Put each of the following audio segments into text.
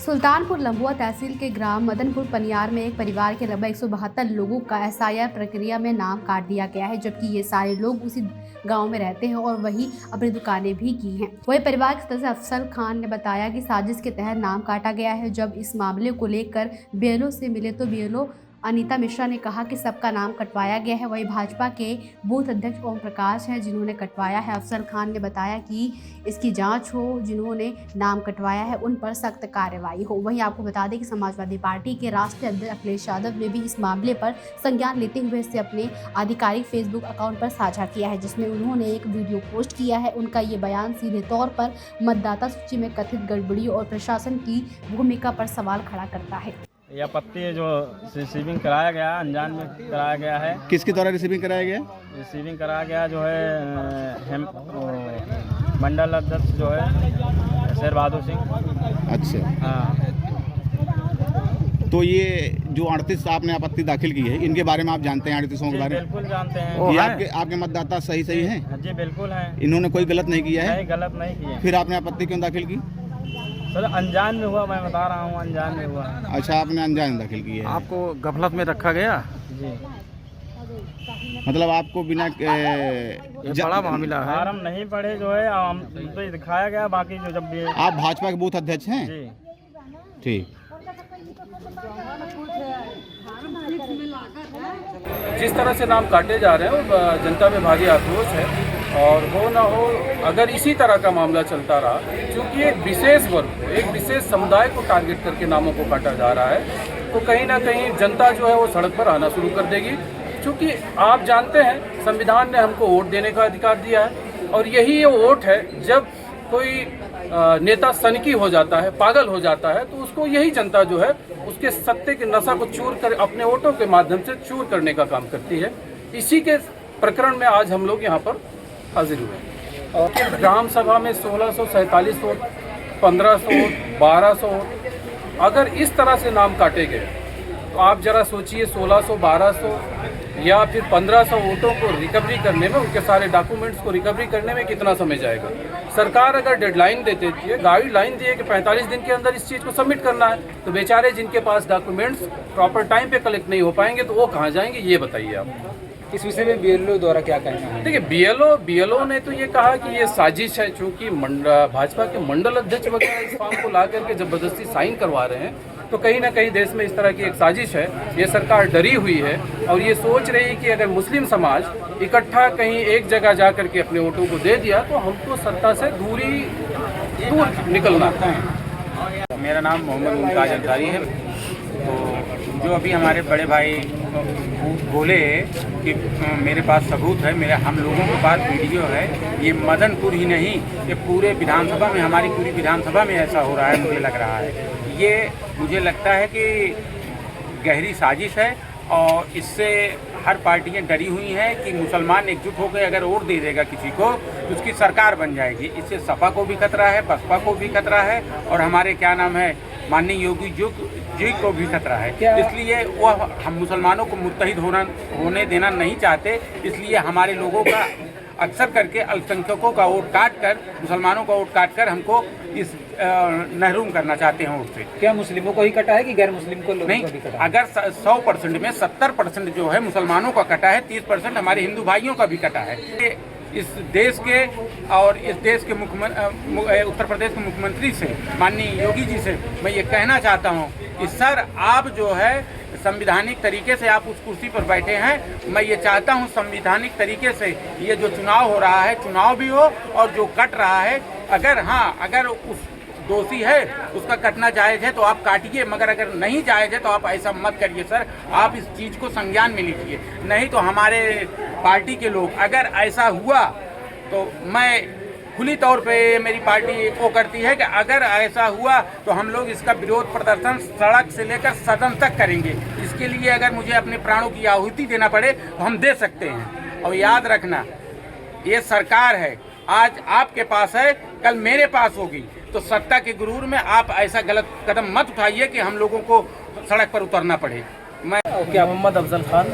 सुल्तानपुर लंबुआ तहसील के ग्राम मदनपुर पनियार में एक परिवार के लगभग 172 लोगों का एसआईआर प्रक्रिया में नाम काट दिया गया है, जबकि ये सारे लोग उसी गांव में रहते हैं और वही अपनी दुकानें भी की हैं। वही परिवार के सदस्य अफसल खान ने बताया कि साजिश के तहत नाम काटा गया है। जब इस मामले को लेकर बीएलओ से मिले तो बीएलओ अनीता मिश्रा ने कहा कि सबका नाम कटवाया गया है। वही भाजपा के बूथ अध्यक्ष ओम प्रकाश हैं जिन्होंने कटवाया है। अफसल खान ने बताया कि इसकी जांच हो, जिन्होंने नाम कटवाया है उन पर सख्त कार्रवाई हो। वहीं आपको बता दें कि समाजवादी पार्टी के राष्ट्रीय अध्यक्ष अखिलेश यादव ने भी इस मामले पर संज्ञान लेते हुए इसे अपने आधिकारिक फेसबुक अकाउंट पर साझा किया है, जिसमें उन्होंने एक वीडियो पोस्ट किया है। उनका ये बयान सीधे तौर पर मतदाता सूची में कथित गड़बड़ी और प्रशासन की भूमिका पर सवाल खड़ा करता है। यह आपत्ति जो रिसीविंग कराया गया, अनजान में कराया गया है। किसके द्वारा रिसीविंग कराया गया? रिसीविंग कराया गया जो है मंडल अध्यक्ष जो है शेर बहादुर सिंह। अच्छा, हाँ। तो ये जो 38 आपने आपत्ति दाखिल की है, इनके बारे में आप जानते हैं? 38 के बारे में बिल्कुल जानते हैं। ये आपके मतदाता सही हैं? जी बिल्कुल हैं। इन्होंने कोई गलत नहीं किया है? नहीं, गलत नहीं किया। फिर आपने आपत्ति क्यों दाखिल की? सर अनजान में हुआ, मैं बता रहा हूँ, अनजान में हुआ। अच्छा, आपने अनजान में दाखिल की है। आपको गफलत में रखा गया? जी, मतलब आपको बिना ये बड़ा मामला है। फार्म नहीं पढ़े जो है हम तो दिखाया गया। बाकी जो जब भी आप भाजपा के बूथ अध्यक्ष हैं? जी ठीक। जिस तरह से नाम काटे जा रहे हैं वो जनता में भारी आक्रोश है, और हो ना हो अगर इसी तरह का मामला चलता रहा, क्योंकि एक विशेष वर्ग को, एक विशेष समुदाय को टारगेट करके नामों को काटा जा रहा है, तो कहीं ना कहीं जनता जो है वो सड़क पर आना शुरू कर देगी। क्योंकि आप जानते हैं संविधान ने हमको वोट देने का अधिकार दिया है, और यही ये वोट है। जब कोई नेता सनकी हो जाता है, पागल हो जाता है, तो उसको यही जनता जो है उसके सत्ते के नशा को चूर कर अपने वोटों के माध्यम से चूर करने का काम करती है। इसी के प्रकरण में आज हम लोग यहाँ पर हाजिर हुए। और ग्राम सभा में 1647 वोट, 1500 वोट, 1200 वोट, अगर इस तरह से नाम काटे गए तो आप जरा सोचिए 1600, 1200 या फिर 1500 वोटों को रिकवरी करने में, उनके सारे डॉक्यूमेंट्स को रिकवरी करने में कितना समय जाएगा। सरकार अगर डेडलाइन देती है, गाइडलाइन दी है कि 45 दिन के अंदर इस चीज़ को सबमिट करना है, तो बेचारे जिनके पास डॉक्यूमेंट्स प्रॉपर टाइम पे कलेक्ट नहीं हो पाएंगे तो वो कहाँ जाएंगे, ये बताइए आप। इस विषय में बीएलओ द्वारा क्या कहना है? देखिए, बीएलओ ने तो ये कहा कि ये साजिश है, चूँकि भाजपा के मंडल अध्यक्ष वगैरह इस फॉर्म को ला करके जबरदस्ती साइन करवा रहे हैं, तो कहीं ना कहीं देश में इस तरह की एक साजिश है। ये सरकार डरी हुई है और ये सोच रही है कि अगर मुस्लिम समाज इकट्ठा कहीं एक जगह जा करके अपने वोटों को दे दिया तो हमको सत्ता से दूर निकलना है। मेरा नाम मोहम्मद मुमताज अंसारी है। तो जो अभी हमारे बड़े भाई बोले कि मेरे पास सबूत है, हम लोगों के पास वीडियो है, ये मदनपुर ही नहीं, ये पूरे विधानसभा में, हमारी पूरी विधानसभा में ऐसा हो रहा है। मुझे लग रहा है ये, मुझे लगता है कि गहरी साजिश है, और इससे हर पार्टियां डरी हुई हैं कि मुसलमान एकजुट होकर अगर वोट दे देगा किसी को तो उसकी सरकार बन जाएगी। इससे सपा को भी खतरा है, बसपा को भी खतरा है, और हमारे क्या नाम है माननीय योगी जी को भी खतरा है। इसलिए वह हम मुसलमानों को मुत्तहिद होने देना नहीं चाहते। इसलिए हमारे लोगों का अक्सर करके अल्पसंख्यकों का वोट काट कर, मुसलमानों का वोट काट कर हमको इस महरूम करना चाहते हैं वोट से। क्या मुस्लिमों को ही कटा है कि गैर मुस्लिम को लोगों नहीं, को भी कटा है? अगर 100% में 70% जो है मुसलमानों का कटा है, 30% हमारे हिंदू भाइयों का भी कटा है। इस देश के और इस देश के उत्तर प्रदेश के मुख्यमंत्री से, माननीय योगी जी से मैं ये कहना चाहता हूँ कि सर, आप जो है संविधानिक तरीके से आप उस कुर्सी पर बैठे हैं। मैं ये चाहता हूँ संविधानिक तरीके से ये जो चुनाव हो रहा है, चुनाव भी हो, और जो कट रहा है, अगर उस दोषी है उसका कटना जायज़ है तो आप काटिए, मगर अगर नहीं जायज़ है तो आप ऐसा मत करिए सर। आप इस चीज़ को संज्ञान में लीजिए, नहीं तो हमारे पार्टी के लोग, अगर ऐसा हुआ तो मैं खुली तौर पे मेरी पार्टी वो करती है कि अगर ऐसा हुआ तो हम लोग इसका विरोध प्रदर्शन सड़क से लेकर सदन तक करेंगे। इसके लिए अगर मुझे अपने प्राणों की आहुति देना पड़े तो हम दे सकते हैं। और याद रखना, ये सरकार है, आज आपके पास है, कल मेरे पास होगी, तो सत्ता के गुरूर में आप ऐसा गलत कदम मत उठाइए कि हम लोगों को सड़क पर उतरना पड़े। मैं मोहम्मद अफजल खान,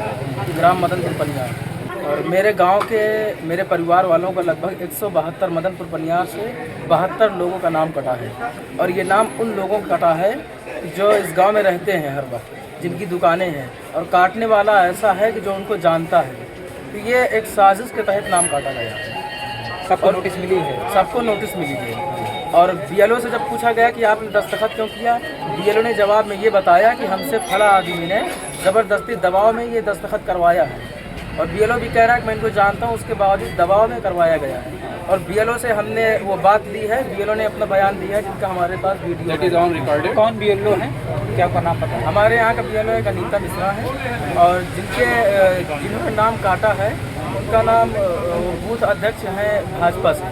ग्राम मदनपुर पनियार। और मेरे गांव के मेरे परिवार वालों का लगभग 172 मदनपुर पनियार से 72 लोगों का नाम कटा है। और ये नाम उन लोगों का कटा है जो इस गांव में रहते हैं हर वक्त, जिनकी दुकानें हैं, और काटने वाला ऐसा है कि जो उनको जानता है। तो ये एक साजिश के तहत नाम काटा गया है। सबको नोटिस मिली है? सबको नोटिस मिली है। और बीएलओ से जब पूछा गया कि आपने दस्तखत क्यों किया, बीएलओ ने जवाब में ये बताया कि हमसे फला आदमी ने ज़बरदस्ती दबाव में ये दस्तखत करवाया है। और बीएलओ भी कह रहा है कि मैं इनको जानता हूँ, उसके बावजूद दबाव में करवाया गया है। और बीएलओ से हमने वो बात ली है, बीएलओ ने अपना बयान दिया है, जिनका हमारे पास वीडियो। कौन बीएलओ है, क्या आपका नाम पता है? हमारे यहाँ का बीएलओ एक अनीता मिश्रा है, और जिन्होंने नाम काटा है उनका नाम बूथ अध्यक्ष हैं भाजपा से,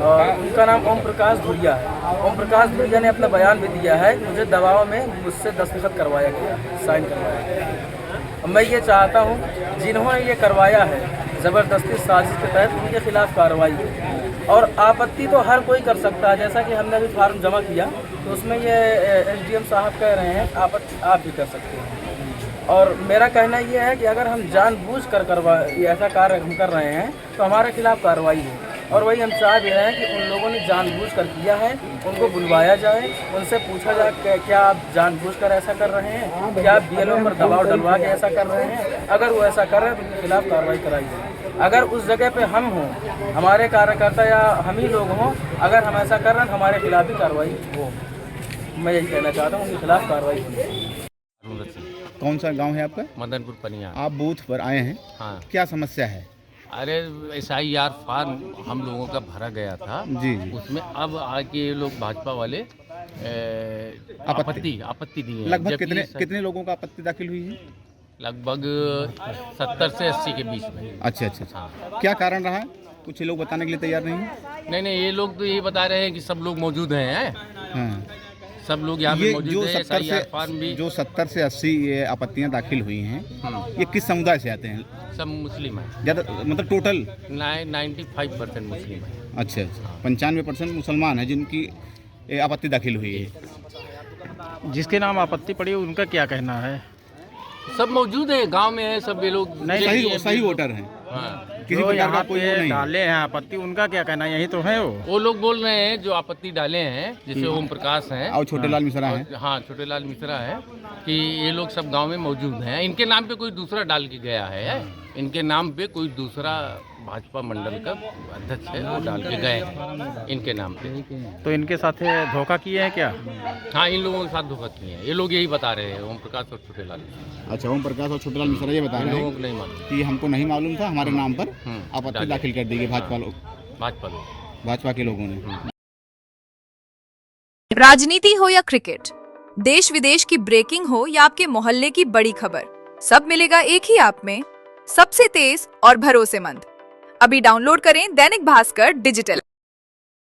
और उनका नाम ओम प्रकाश धुरिया है। ओम प्रकाश धुरिया ने अपना बयान भी दिया है कि मुझे दबाव में मुझसे दस्तखत करवाया गया है, साइन करवाया गया है। मैं ये चाहता हूँ जिन्होंने ये करवाया है ज़बरदस्ती साजिश के तहत, उनके खिलाफ कार्रवाई हो। और आपत्ति तो हर कोई कर सकता है, जैसा कि हमने अभी फार्म जमा किया तो उसमें ये एसडीएम साहब कह रहे हैं आपत्ति आप भी कर सकते हैं। और मेरा कहना ये है कि अगर हम जानबूझकर ऐसा कार्य हम कर रहे हैं तो हमारे खिलाफ कार्रवाई हो। और वही हम चाह भी रहे हैं कि उन लोगों ने जानबूझकर किया है, उनको बुलवाया जाए, उनसे पूछा जाए कि क्या आप जानबूझकर ऐसा कर रहे हैं, क्या आप बीएलओ पर दबाव डलवा के ऐसा कर रहे हैं। अगर वो ऐसा कर रहे हैं तो उनके खिलाफ कार्रवाई कराई जाए। अगर उस जगह पे हम हों, हमारे कार्यकर्ता या हम ही लोग हों, अगर हम ऐसा कर रहे हैं हमारे खिलाफ भी कार्रवाई हो। मैं यही कहना चाहता हूँ, उनके खिलाफ कार्रवाई हो। कौन सा गांव है आपका? मदनपुर पनिया। आप बूथ पर आए हैं, हाँ। क्या समस्या है? अरे SIR फॉर्म हम लोगों का भरा गया था जी। उसमें अब आके ये लोग भाजपा वाले आपत्ति दिए हैं। लगभग कितने लोगों का आपत्ति दाखिल हुई है? लगभग 70 से 80 के बीच में। अच्छा। हाँ। क्या कारण रहा है? कुछ लोग बताने के लिए तैयार नहीं है? नहीं, ये लोग तो यही बता रहे हैं कि सब लोग मौजूद हैं। हाँ। सब लोग यहाँ पे मौजूद हैं। SIR फॉर्म भी जो 70 से 80 ये आपत्तियाँ दाखिल हुई हैं, ये किस समुदाय से आते हैं? सब मुस्लिम है। ज़्यादा मतलब टोटल 95% मुस्लिम है। अच्छा। 95% मुसलमान है जिनकी आपत्ति दाखिल हुई है। जिसके नाम आपत्ति पड़ी है उनका क्या कहना है? सब मौजूद है, गांव में है सब ये लोग। सही वोटर हैं। हाँ। किसी प्रकार का कोई वो नहीं डाले हैं आपत्ति, उनका क्या कहना है? यही तो है वो लोग बोल रहे हैं जो आपत्ति डाले हैं, जैसे ओम प्रकाश हैं और छोटेलाल मिश्रा हैं। हाँ, छोटेलाल मिश्रा है कि ये लोग सब गांव में मौजूद हैं। इनके नाम पे कोई दूसरा डाल के गया है, इनके नाम पे कोई दूसरा भाजपा मंडल का अध्यक्ष है वो डाल के गए हैं इनके नाम पे। तो इनके साथ धोखा किए हैं क्या? हाँ, इन लोगों के साथ धोखा किए हैं। ये लोग यही बता रहे हैं, ओम प्रकाश और छोटेलाल। अच्छा, ओम प्रकाश और छोटेलाल मिश्रा ये बता रहे हैं लोगों को नहीं मालूम कि हमको नहीं मालूम था, हमारे नाम पर आपत्ति दाखिल कर दी गई भाजपा के लोगों ने। राजनीति हो या क्रिकेट, देश विदेश की ब्रेकिंग हो या आपके मोहल्ले की बड़ी खबर, सब मिलेगा एक ही ऐप में, सबसे तेज और भरोसेमंद। अभी डाउनलोड करें दैनिक भास्कर डिजिटल।